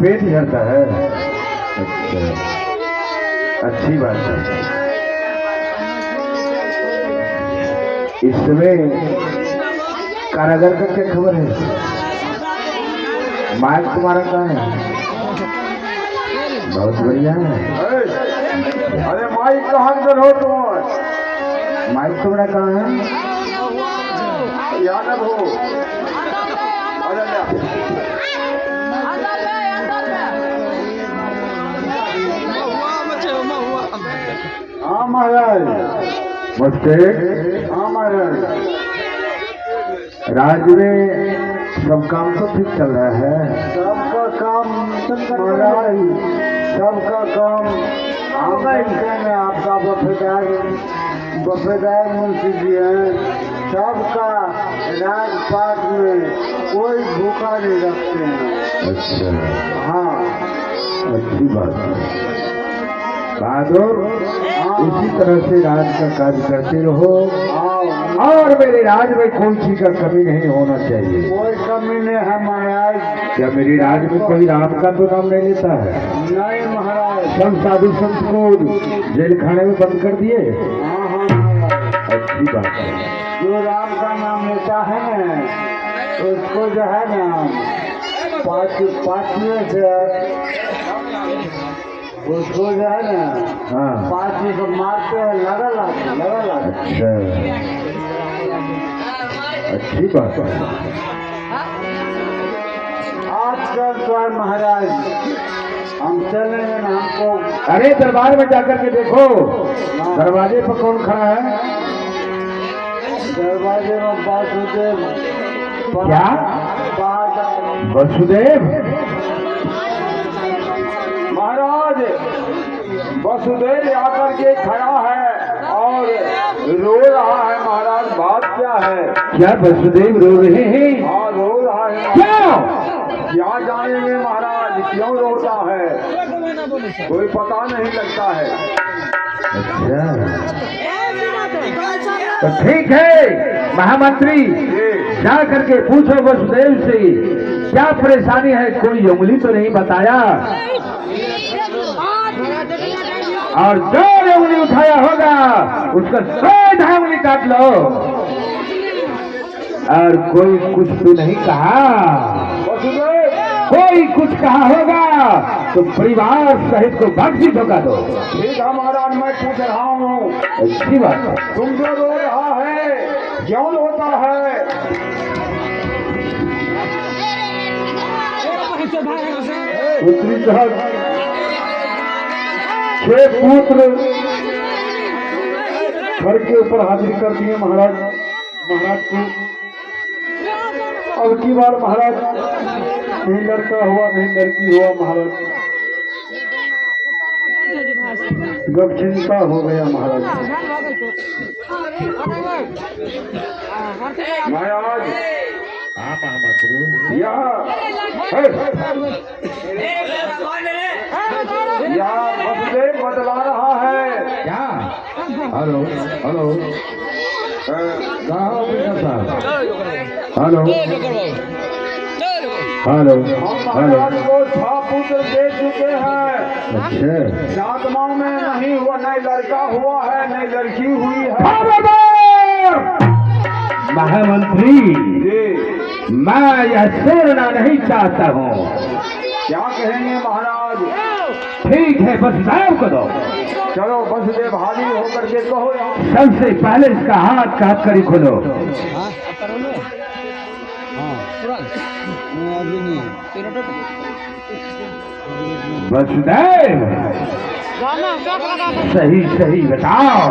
पेट झड़ता है? अच्छा, अच्छी बात है। इस समय कारागार का क्या खबर है? माइक तुम्हारा कहाँ है? बहुत बढ़िया है। अरे माइक कहाँ से हो तुम? माइक तुम्हारा कहाँ है? यादव हो? हाँ महाराज। मुझसे हाँ महाराज। राज्य में सब काम तो ठीक चल रहा है? सबका काम महाराज, सबका काम में आपका बफेदार मुंशी जी हैं। सबका राजपाट में कोई भूखा नहीं रखते हैं। अच्छा, हाँ अच्छी बात है। बहादुर, इसी तरह से राज का कार्य करते रहो और मेरे राज में कोई चीज का कमी नहीं होना चाहिए। कोई कमी नहीं है महाराज। क्या मेरे राज में कोई राम का तो नाम नहीं लेता है? नहीं महाराज। सब साधु संत को जेल खाने में बंद कर दिए। हाँ हाँ महाराज। अच्छी बात है। जो राम का नाम लेता है ना, उसको जो है ना पाँचवें से उसको जो है ना, हाँ, पाँचवें को मारते हैं, लगा लाते। अच्छा, अच्छी बात है। आजकल तो है महाराज, हम चलेंगे ना हमको। अरे दरबार में जाकर के देखो, दरवाजे पर कौन खड़ा है? दरवाजे में वासुदेव। क्या? वसुदेव? महाराज वसुदेव आकर के खड़ा है और रो रहा है महाराज। बात क्या है? क्या वसुदेव रो रहे हैं? हाँ रो रहा है। क्या जानेंगे महाराज क्यों रोता है? कोई पता नहीं लगता है। अच्छा, तो ठीक है महामंत्री, जा करके पूछो वसुदेव से क्या परेशानी है। कोई उंगली तो नहीं बताया और जो उंगली उठाया होगा उसका सीधा उंगली काट लो। और कोई कुछ भी नहीं कहा, कोई कुछ कहा होगा तो परिवार सहित को बख्शी धोखा दो। ठीक है महाराज, मैं पूछ रहा हूँ। अच्छी बात है। तुम जो रो रहा है क्यों रोता है? पुत्री साहब, 6 पुत्र घर के ऊपर हाजिर कर दिए महाराज को। अब की बार महाराज नहीं लड़का हुआ नहीं लड़की हुआ महाराज। गप चिंता हो गया महाराज। महाराज हाँ महामंत्री, यहाँ वसुदेव बदला रहा है। क्या? हेलो हेलो, कहाँ हो कृष्ण साहब? हेलो हेलो हम हेलो। महाराज को 6 पुत्र दे चुके हैं। अच्छा, 7वां में नहीं हुआ, नहीं लड़का हुआ है नहीं लड़की हुई है। महामंत्री जी मैं यह सुनना नहीं चाहता हूँ। क्या कहेंगे महाराज? ठीक है, बस नाम को दो। चलो वसुदेव हाजिर होकर के कहो। सबसे पहले इसका हाथ काट कर ही खोलो। वसुदेव सही सही बताओ,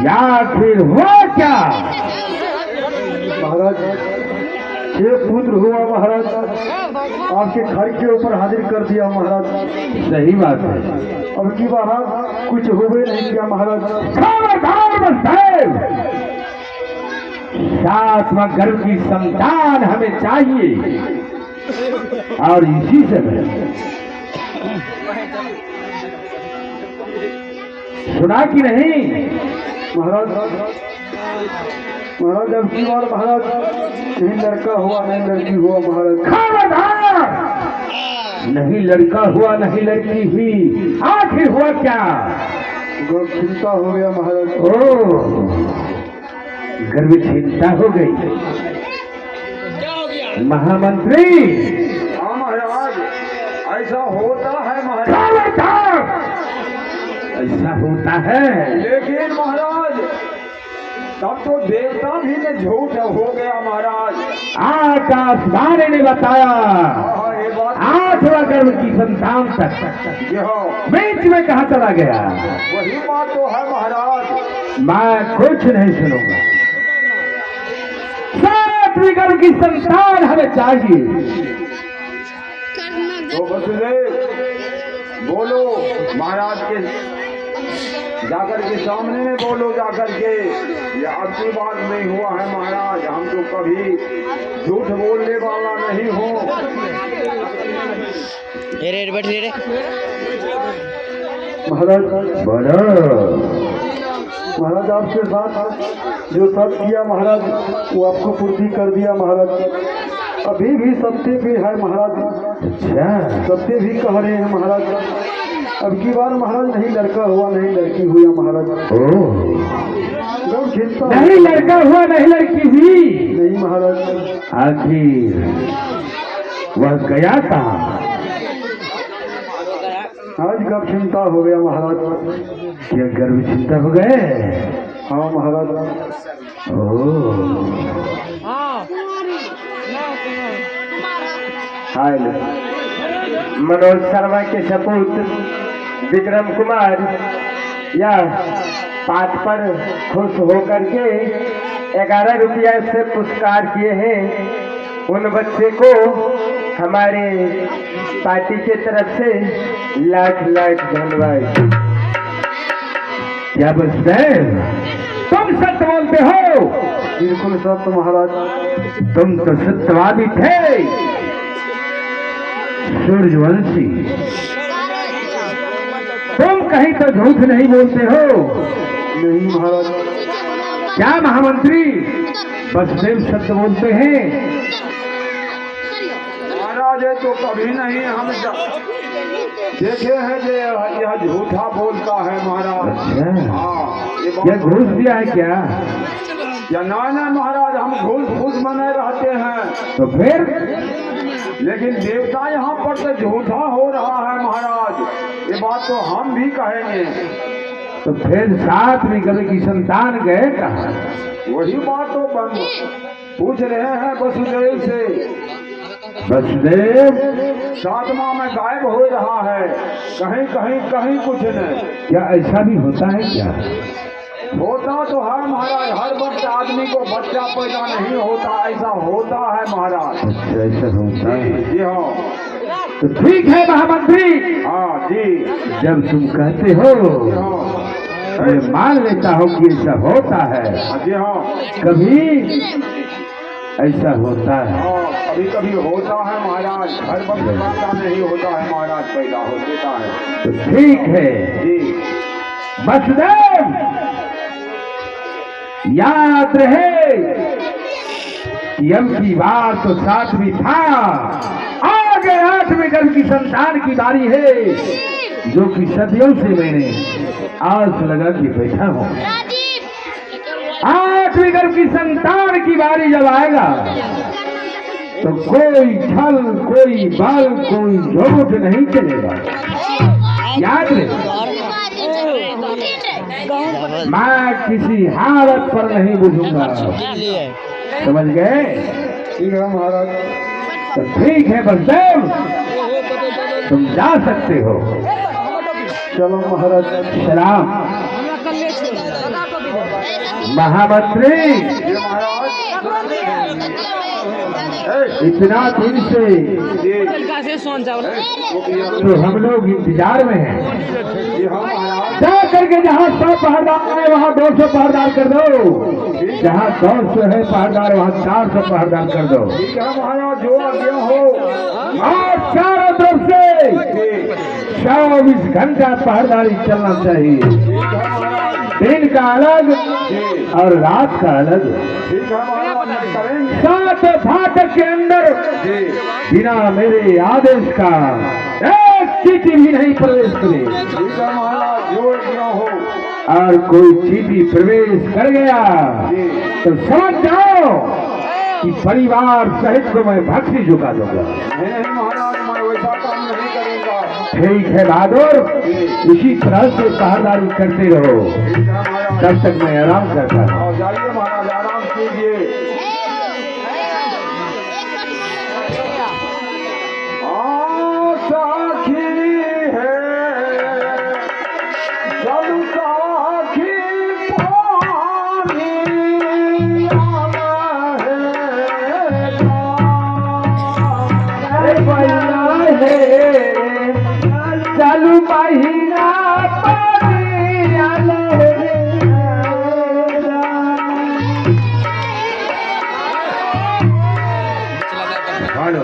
या फिर हुआ क्या? महाराज 6 पुत्र हुआ महाराज, आपके घर के ऊपर हाजिर कर दिया महाराज। सही बात है। अब की बात कुछ हुए नहीं किया महाराज। खबरदार वसुदेव, 7वां गर्भ की संतान हमें चाहिए और इसी से सुना कि नहीं महाराज? महाराज अब की बार महाराज नहीं लड़का हुआ नहीं लड़की हुआ महाराज। खबरदार! नहीं लड़का हुआ नहीं लड़की हुई, आखिर हुआ क्या? गर्भ चिंता हो गया महाराज। ओ, गर्भ चिंता हो गई। महामंत्री, हाँ महाराज, ऐसा होता है महाराज। खबरदार! ऐसा होता है, लेकिन महाराज तब तो देवता भी ने झूठ हो गया महाराज। आकाशवाणी ने बताया हाँ, ये बात 8वां गर्भ की संतान तक ये हो, बीच में कहा चला गया। वही बात तो है महाराज। मैं कुछ नहीं सुनूंगा। 7वीं गर्भ की संतान हमें चाहिए। तो वसुदेव बोलो महाराज के जाकर के सामने में बोलो, जाकर के ये आपकी बात नहीं हुआ है महाराज। हम तो कभी झूठ बोलने वाला नहीं हो। महाराज बोलो। महाराज आपके साथ जो सब किया महाराज वो आपको पूर्ति कर दिया महाराज। अभी भी सत्य भी है महाराज। अच्छा, सत्य भी कह रहे हैं महाराज। अब की बार महाराज नहीं लड़का हुआ नहीं लड़की हुई महाराज। ओ, जब चिंता नहीं लड़का हुआ नहीं लड़की हुई, नहीं महाराज। आखिर वह गया कहाँ? आज कब चिंता हो गया महाराज। क्या गर्भ चिंता हो गए? हाँ महाराज। ओ, हाय मनोज शर्मा के सपूत विक्रम कुमार या पाठ पर खुश होकर के 11 रुपया से पुरस्कार किए हैं। उन बच्चे को हमारे पार्टी के तरफ से लाख लाख धन्यवाद। क्या बसदेव, तुम सत्य बोलते हो? बिल्कुल सत्य महाराज। तुम तो सत्यवादी थे, सूर्यवंशी। तुम कहीं तो झूठ नहीं बोलते हो। नहीं महाराज। क्या महामंत्री बसदेव सत्य बोलते हैं? महाराज ये तो कभी नहीं हम देखे हैं कि यह झूठा बोलता है महाराज। अच्छा, हाँ ये क्या बात घूस दिया है क्या? या ना महाराज, हम घूस मने रहते हैं। तो फिर लेकिन देवता यहाँ पर तो झूठा हो रहा है महाराज। ये बात तो हम भी कहेंगे। तो फिर 7वीं गर्भ की संतान गए कहाँ? वही बात तो पूछ रहे हैं वसुदेव से। वसुदेव 7वां में गायब हो रहा है, कहीं कहीं कहीं कुछ नहीं। क्या ऐसा भी होता है क्या? होता तो है महाराज, हर वक्त आदमी को बच्चा पैदा नहीं होता, ऐसा होता है महाराज। अच्छा, ऐसा होता है। जी हाँ। तो ठीक है महामंत्री, हाँ जी। जब तुम कहते हो जी हाँ। मैं मान लेता हूँ कि ऐसा होता है। जी हाँ। कभी ऐसा होता है। हाँ कभी कभी होता है महाराज, हर वक्त बच्चा नहीं होता है महाराज, पैदा हो देता है। तो ठीक है जी। वसुदेव, याद रहे कि अब की बार तो 7वीं था, आगे 8वीं गर्भ की संतान की बारी है, जो कि सदियों से मैंने आस लगा के बैठा हूँ। 8वीं गर्भ की संतान की बारी जब आएगा तो कोई छल, कोई बल, कोई झूठ नहीं चलेगा। याद रहे, मैं किसी हालत पर नहीं बुझूंगा। समझ गए? ठीक है महाराज। तो ठीक है बसदेव, तुम जा सकते हो। चलो महाराज। सलाम। महामंत्री, जी महाराज। इतना दिन से तो हम लोग इंतजार में हैं। जी हाँ महाराज। जा करके जहाँ 100 पहरदार है वहाँ 200 पहरदार कर दो, जहाँ 200 है पहरदार वहाँ 400 पहरदार कर दो। ठीक है महाराज, जो आज्ञा हो। और चारों तरफ से 24 घंटा पहरदारी चलना चाहिए। ठीक है महाराज। दिन का अलग जी और रात का अलग। ठीक है महाराज नहीं करेंगे। 7 फाटक के अंदर जी बिना मेरे आदेश का एक चीटी भी नहीं प्रवेश करे। ठीक है महाराज जो क्यों हो। और कोई चीटी प्रवेश कर गया जी तो समझ जाओ कि परिवार सहित को मैं भक्ति झुका दूंगा। नहीं महाराज मैं वैसा काम नहीं करूँगा। ठीक है बहादुर, इसी तरह से पहरेदारी करते रहो, ठीक है महाराज। तब तक मैं आराम करता हूँ। और जाइए महाराज आराम कीजिए। साखी है जब साखी पानी आना है चालू महीना पानी आने हेलो।